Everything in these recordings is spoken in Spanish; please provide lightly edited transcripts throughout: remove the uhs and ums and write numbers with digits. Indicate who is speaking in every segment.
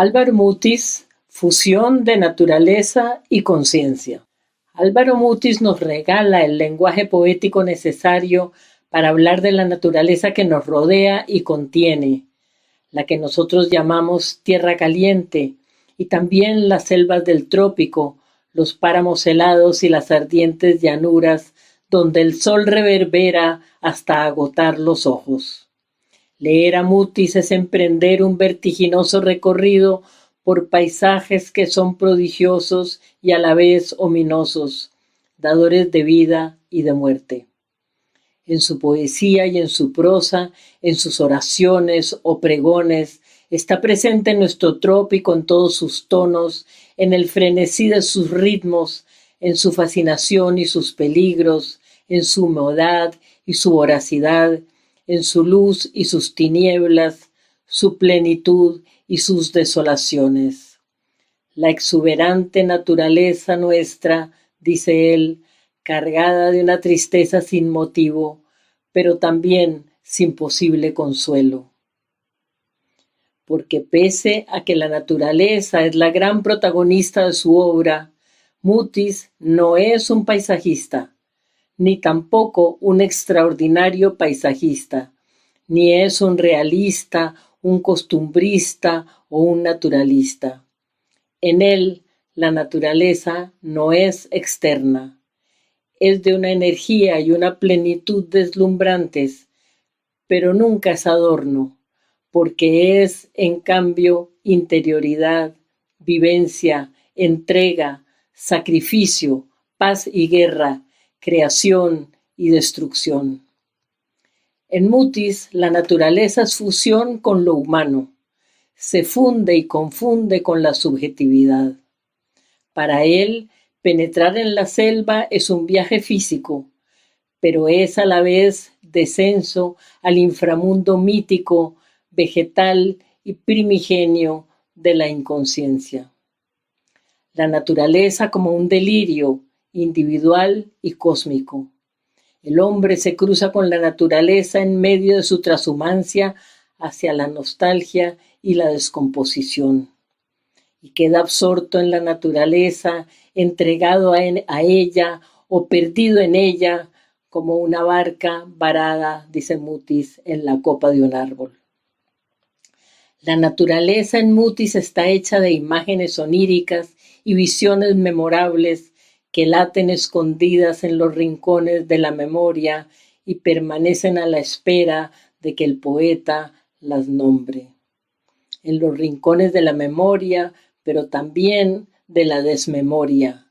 Speaker 1: Álvaro Mutis, fusión de naturaleza y conciencia. Álvaro Mutis nos regala el lenguaje poético necesario para hablar de la naturaleza que nos rodea y contiene, la que nosotros llamamos tierra caliente, y también las selvas del trópico, los páramos helados y las ardientes llanuras donde el sol reverbera hasta agotar los ojos. Leer a Mutis es emprender un vertiginoso recorrido por paisajes que son prodigiosos y a la vez ominosos, dadores de vida y de muerte. En su poesía y en su prosa, en sus oraciones o pregones, está presente nuestro trópico en todos sus tonos, en el frenesí de sus ritmos, en su fascinación y sus peligros, en su humedad y su voracidad, en su luz y sus tinieblas, su plenitud y sus desolaciones. La exuberante naturaleza nuestra, dice él, cargada de una tristeza sin motivo, pero también sin posible consuelo. Porque pese a que la naturaleza es la gran protagonista de su obra, Mutis no es un paisajista, ni tampoco un extraordinario paisajista, ni es un realista, un costumbrista o un naturalista. En él, la naturaleza no es externa, es de una energía y una plenitud deslumbrantes, pero nunca es adorno, porque es, en cambio, interioridad, vivencia, entrega, sacrificio, paz y guerra, creación y destrucción. En Mutis, la naturaleza es fusión con lo humano, se funde y confunde con la subjetividad. Para él, penetrar en la selva es un viaje físico, pero es a la vez descenso al inframundo mítico, vegetal y primigenio de la inconsciencia. La naturaleza como un delirio individual y cósmico. El hombre se cruza con la naturaleza en medio de su trashumancia hacia la nostalgia y la descomposición. Y queda absorto en la naturaleza, entregado a ella o perdido en ella, como una barca varada, dice Mutis, en la copa de un árbol. La naturaleza en Mutis está hecha de imágenes oníricas y visiones memorables que laten escondidas en los rincones de la memoria y permanecen a la espera de que el poeta las nombre. En los rincones de la memoria, pero también de la desmemoria,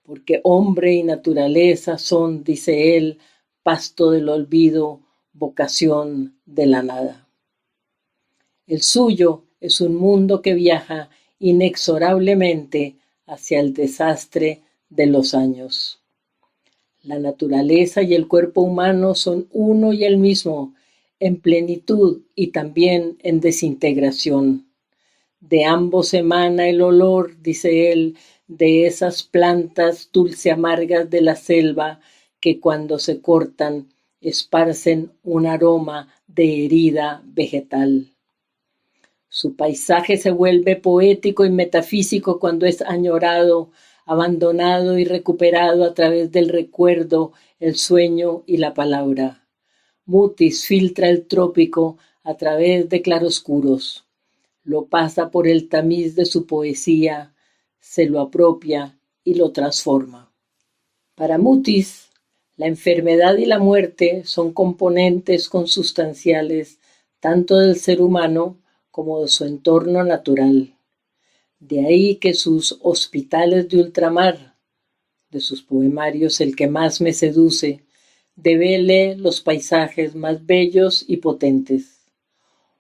Speaker 1: porque hombre y naturaleza son, dice él, pasto del olvido, vocación de la nada. El suyo es un mundo que viaja inexorablemente hacia el desastre de los años. La naturaleza y el cuerpo humano son uno y el mismo, en plenitud y también en desintegración. De ambos emana el olor, dice él, de esas plantas dulce amargas de la selva que cuando se cortan esparcen un aroma de herida vegetal. Su paisaje se vuelve poético y metafísico cuando es añorado, abandonado y recuperado a través del recuerdo, el sueño y la palabra. Mutis filtra el trópico a través de claroscuros. Lo pasa por el tamiz de su poesía, se lo apropia y lo transforma. Para Mutis, la enfermedad y la muerte son componentes consustanciales tanto del ser humano como de su entorno natural. De ahí que sus hospitales de ultramar, de sus poemarios el que más me seduce, devele los paisajes más bellos y potentes.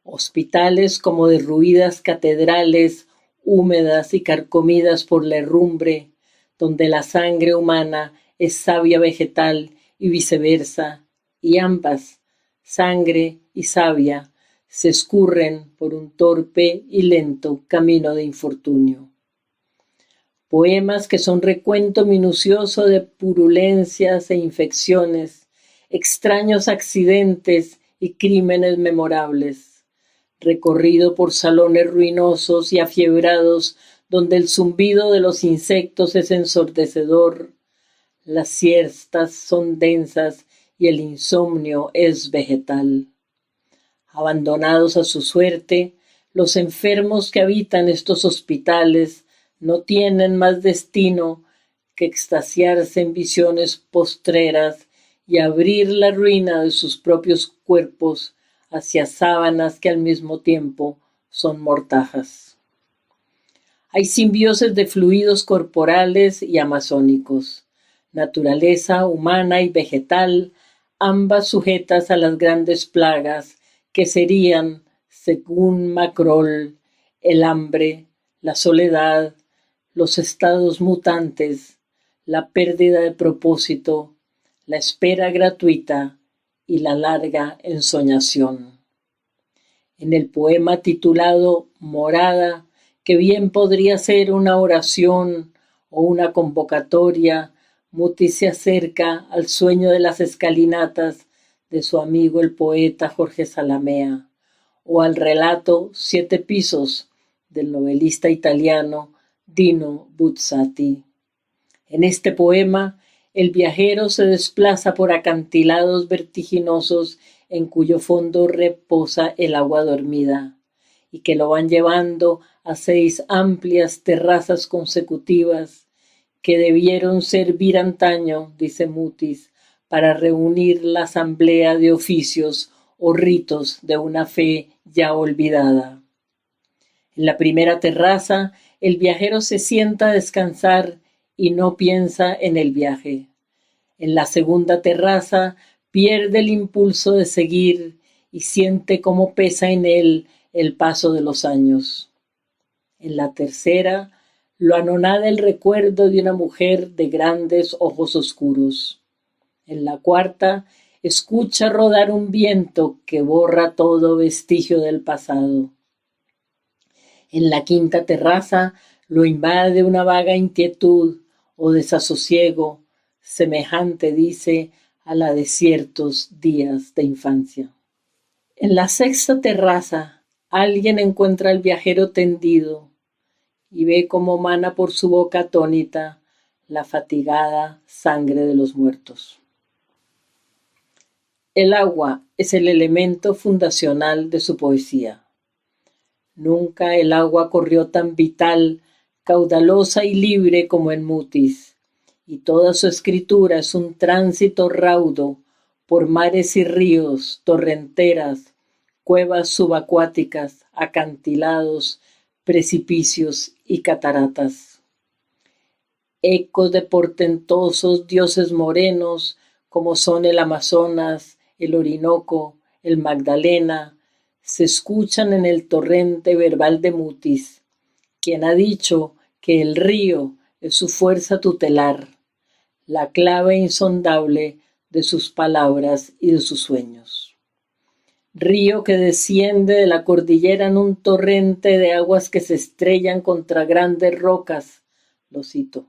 Speaker 1: Hospitales como derruidas catedrales, húmedas y carcomidas por la herrumbre, donde la sangre humana es savia vegetal y viceversa, y ambas, sangre y savia, se escurren por un torpe y lento camino de infortunio. Poemas que son recuento minucioso de purulencias e infecciones, extraños accidentes y crímenes memorables, recorrido por salones ruinosos y afiebrados donde el zumbido de los insectos es ensordecedor, las siestas son densas y el insomnio es vegetal. Abandonados a su suerte, los enfermos que habitan estos hospitales no tienen más destino que extasiarse en visiones postreras y abrir la ruina de sus propios cuerpos hacia sábanas que al mismo tiempo son mortajas. Hay simbioses de fluidos corporales y amazónicos, naturaleza humana y vegetal, ambas sujetas a las grandes plagas que serían, según Macrol, el hambre, la soledad, los estados mutantes, la pérdida de propósito, la espera gratuita y la larga ensoñación. En el poema titulado Morada, que bien podría ser una oración o una convocatoria, Mutis se acerca al sueño de las escalinatas de su amigo el poeta Jorge Salamea, o al relato Siete pisos del novelista italiano Dino Buzzati. En este poema, el viajero se desplaza por acantilados vertiginosos en cuyo fondo reposa el agua dormida, y que lo van llevando a 6 amplias terrazas consecutivas que debieron servir antaño, dice Mutis, para reunir la asamblea de oficios o ritos de una fe ya olvidada. En la primera terraza, el viajero se sienta a descansar y no piensa en el viaje. En la segunda terraza, pierde el impulso de seguir y siente cómo pesa en él el paso de los años. En la tercera, lo anonada el recuerdo de una mujer de grandes ojos oscuros. En la cuarta, escucha rodar un viento que borra todo vestigio del pasado. En la quinta terraza, lo invade una vaga inquietud o desasosiego, semejante, dice, a la de ciertos días de infancia. En la sexta terraza, alguien encuentra al viajero tendido y ve cómo mana por su boca atónita la fatigada sangre de los muertos. El agua es el elemento fundacional de su poesía. Nunca el agua corrió tan vital, caudalosa y libre como en Mutis, y toda su escritura es un tránsito raudo por mares y ríos, torrenteras, cuevas subacuáticas, acantilados, precipicios y cataratas. Ecos de portentosos dioses morenos como son el Amazonas, el Orinoco, el Magdalena, se escuchan en el torrente verbal de Mutis, quien ha dicho que el río es su fuerza tutelar, la clave insondable de sus palabras y de sus sueños. Río que desciende de la cordillera en un torrente de aguas que se estrellan contra grandes rocas, lo cito,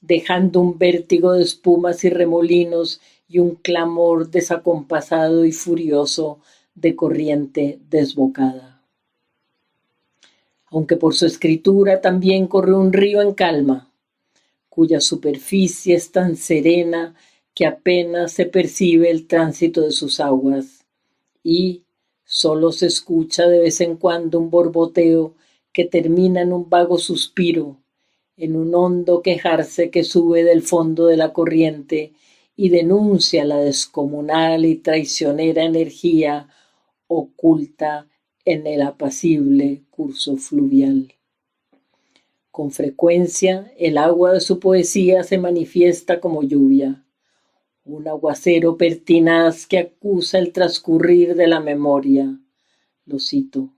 Speaker 1: dejando un vértigo de espumas y remolinos y un clamor desacompasado y furioso de corriente desbocada. Aunque por su escritura también corre un río en calma, cuya superficie es tan serena que apenas se percibe el tránsito de sus aguas, y solo se escucha de vez en cuando un borboteo que termina en un vago suspiro, en un hondo quejarse que sube del fondo de la corriente y denuncia la descomunal y traicionera energía oculta en el apacible curso fluvial. Con frecuencia, el agua de su poesía se manifiesta como lluvia, un aguacero pertinaz que acusa el transcurrir de la memoria. Lo cito: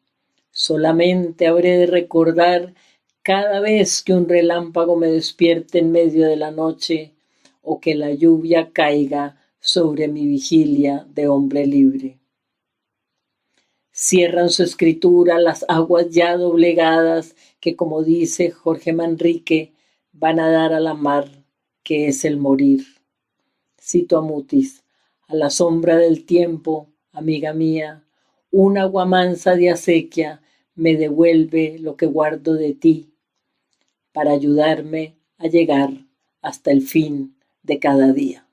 Speaker 1: solamente habré de recordar cada vez que un relámpago me despierte en medio de la noche o que la lluvia caiga sobre mi vigilia de hombre libre. Cierran su escritura las aguas ya doblegadas que, como dice Jorge Manrique, van a dar a la mar, que es el morir. Cito a Mutis: a la sombra del tiempo, amiga mía, un agua mansa de acequia me devuelve lo que guardo de ti para ayudarme a llegar hasta el fin de cada día.